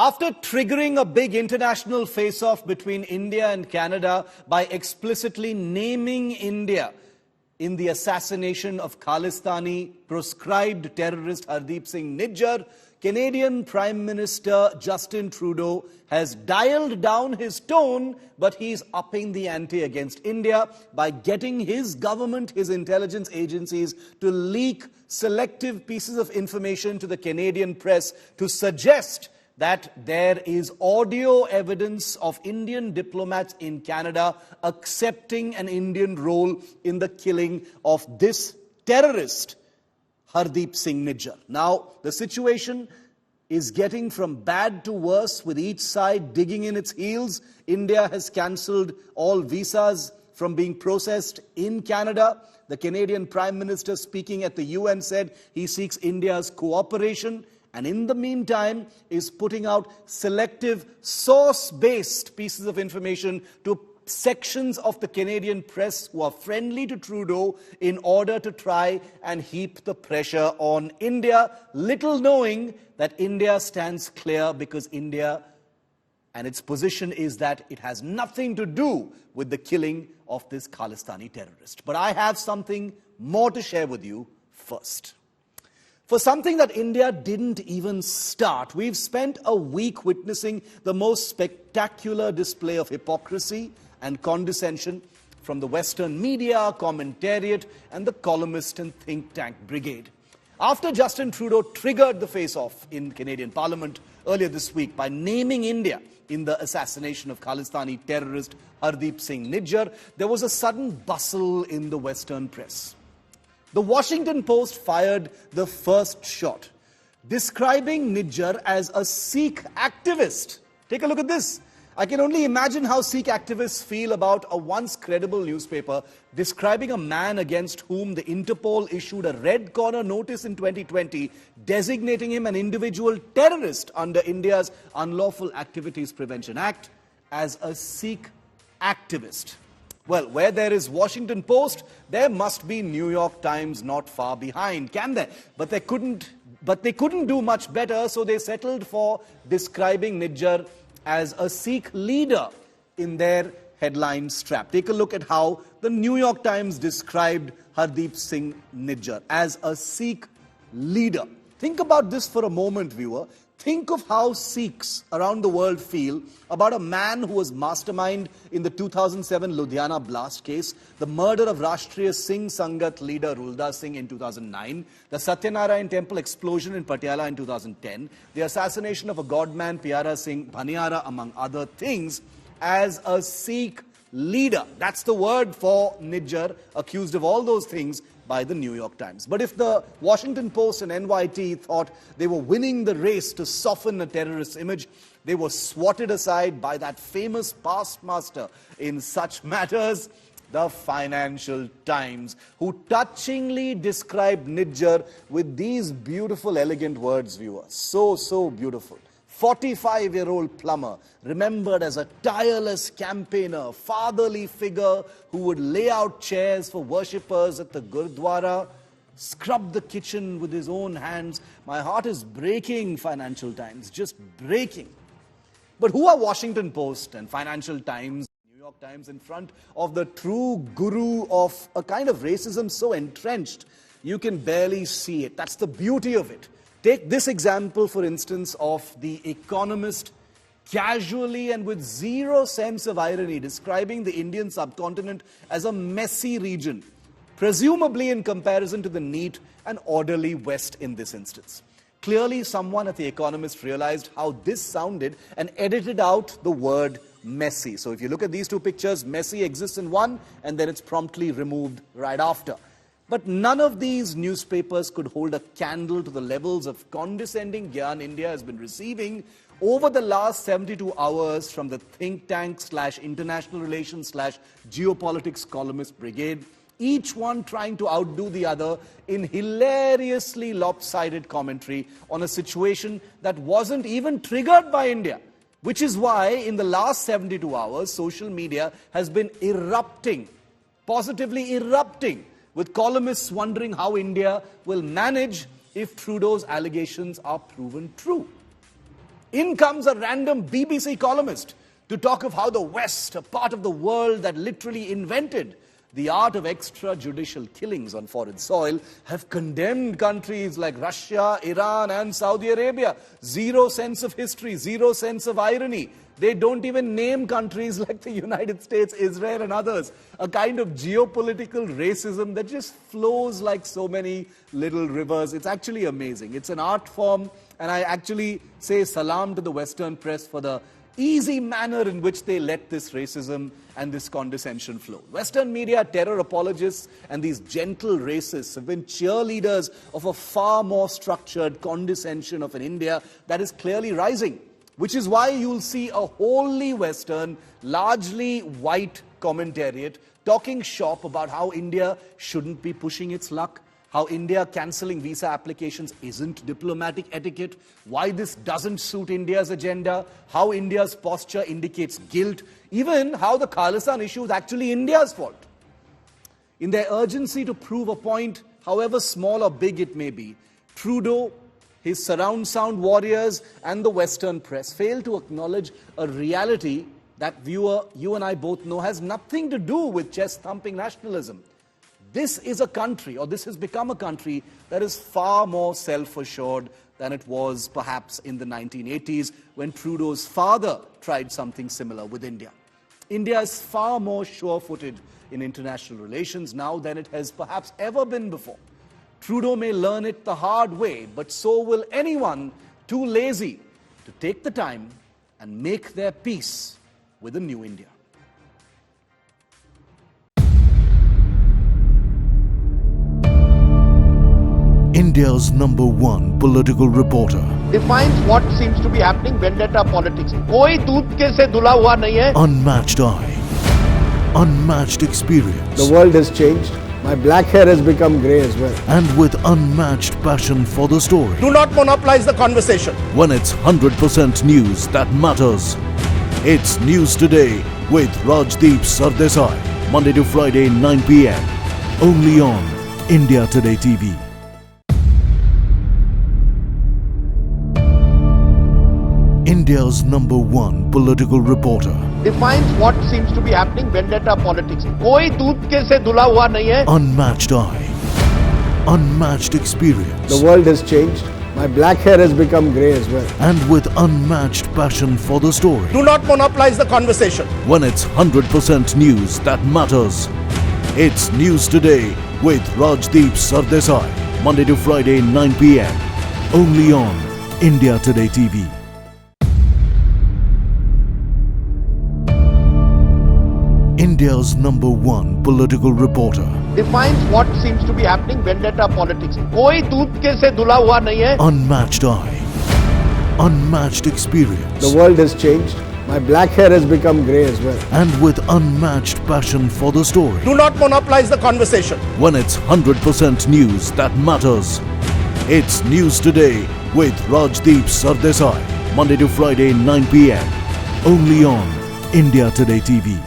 After triggering a big international face-off between India and Canada by explicitly naming India in the assassination of Khalistani proscribed terrorist Hardeep Singh Nijjar, Canadian Prime Minister Justin Trudeau has dialed down his tone, but he's upping the ante against India by getting his government, his intelligence agencies, to leak selective pieces of information to the Canadian press to suggest that there is audio evidence of Indian diplomats in Canada accepting an Indian role in the killing of this terrorist, Hardeep Singh Nijjar. Now, the situation is getting from bad to worse, with each side digging in its heels. India has cancelled all visas from being processed in Canada. The Canadian Prime Minister, speaking at the UN, said he seeks India's cooperation, and in the meantime is putting out selective source-based pieces of information to sections of the Canadian press who are friendly to Trudeau in order to try and heap the pressure on India, little knowing that India stands clear, because India and its position is that it has nothing to do with the killing of this Khalistani terrorist. But I have something more to share with you first. For something that India didn't even start, we've spent a week witnessing the most spectacular display of hypocrisy and condescension from the Western media, commentariat, and the columnist and think tank brigade. After Justin Trudeau triggered the face-off in Canadian Parliament earlier this week by naming India in the assassination of Khalistani terrorist Hardeep Singh Nijjar, there was a sudden bustle in the Western press. The Washington Post fired the first shot, describing Nijjar as a Sikh activist. Take a look at this. I can only imagine how Sikh activists feel about a once credible newspaper describing a man against whom the Interpol issued a red corner notice in 2020, designating him an individual terrorist under India's Unlawful Activities Prevention Act as a Sikh activist. Well, where there is Washington Post, there must be New York Times not far behind, can there? But they couldn't do much better, so they settled for describing Nijjar as a Sikh leader in their headline strap. Take a look at how the New York Times described Hardeep Singh Nijjar as a Sikh leader. Think about this for a moment, viewer. Think of how Sikhs around the world feel about a man who was mastermind in the 2007 Ludhiana blast case, the murder of Rashtriya Singh Sangat leader Rulda Singh in 2009, the Satyanarayan temple explosion in Patiala in 2010, the assassination of a godman Pyara Singh Bhaniara, among other things, as a Sikh leader. That's the word for Nijjar, accused of all those things by the New York Times. But if the Washington Post and NYT thought they were winning the race to soften a terrorist's image, they were swatted aside by that famous past master in such matters, the Financial Times, who touchingly described Nijjar with these beautiful, elegant words, viewers. So beautiful. 45-year-old plumber, remembered as a tireless campaigner, fatherly figure who would lay out chairs for worshippers at the Gurdwara, scrub the kitchen with his own hands. My heart is breaking, Financial Times, just breaking. But who are Washington Post and Financial Times, New York Times, in front of the true guru of a kind of racism so entrenched you can barely see it? That's the beauty of it. Take this example, for instance, of The Economist casually and with zero sense of irony describing the Indian subcontinent as a messy region, presumably in comparison to the neat and orderly West in this instance. Clearly, someone at The Economist realized how this sounded and edited out the word messy. So if you look at these two pictures, messy exists in one and then it's promptly removed right after. But none of these newspapers could hold a candle to the levels of condescending gyan India has been receiving over the last 72 hours from the think tank / international relations / geopolitics columnist brigade, each one trying to outdo the other in hilariously lopsided commentary on a situation that wasn't even triggered by India. Which is why in the last 72 hours, social media has been erupting, positively erupting, with columnists wondering how India will manage if Trudeau's allegations are proven true. In comes a random BBC columnist to talk of how the West, a part of the world that literally invented the art of extrajudicial killings on foreign soil, have condemned countries like Russia, Iran and Saudi Arabia. Zero sense of history, zero sense of irony. They don't even name countries like the United States, Israel and others. A kind of geopolitical racism that just flows like so many little rivers. It's actually amazing. It's an art form, and I actually say salam to the Western press for the easy manner in which they let this racism and this condescension flow. Western media, terror apologists, and these gentle racists have been cheerleaders of a far more structured condescension of an India that is clearly rising. Which is why you'll see a wholly Western, largely white commentariat talking shop about how India shouldn't be pushing its luck, how India cancelling visa applications isn't diplomatic etiquette, why this doesn't suit India's agenda, how India's posture indicates guilt, even how the Khalistan issue is actually India's fault. In their urgency to prove a point, however small or big it may be, Trudeau, his surround sound warriors and the Western press fail to acknowledge a reality that, viewer, you and I both know has nothing to do with chest-thumping nationalism. This is a country, or this has become a country, that is far more self-assured than it was perhaps in the 1980s when Trudeau's father tried something similar with India. India is far more sure-footed in international relations now than it has perhaps ever been before. Trudeau may learn it the hard way, but so will anyone too lazy to take the time and make their peace with a new India. India's #1 political reporter defines what seems to be happening, vendetta politics. कोई दूध के से धुला हुआ नहीं है. Unmatched eye, unmatched experience. The world has changed. My black hair has become grey as well. And with unmatched passion for the story. Do not monopolize the conversation. When it's 100% news that matters. It's News Today with Rajdeep Sardesai. Monday to Friday, 9 p.m. Only on India Today TV. India's #1 political reporter. Defines what seems to be happening, vendetta politics. कोई दूध के से धुला हुआ नहीं है. Unmatched eye, unmatched experience. The world has changed. My black hair has become grey as well. And with unmatched passion for the story. Do not monopolize the conversation. When it's 100% news that matters. It's News Today with Rajdeep Sardesai. Monday to Friday, 9 p.m. Only on India Today TV. India's #1 political reporter. Defines what seems to be happening, vendetta politics. कोई दूध के से धुला हुआ नहीं है. Unmatched eye, unmatched experience. The world has changed. My black hair has become grey as well. And with unmatched passion for the story. Do not monopolize the conversation. When it's 100% news that matters. It's News Today with Rajdeep Sardesai. Monday to Friday, 9 p.m. Only on India Today TV.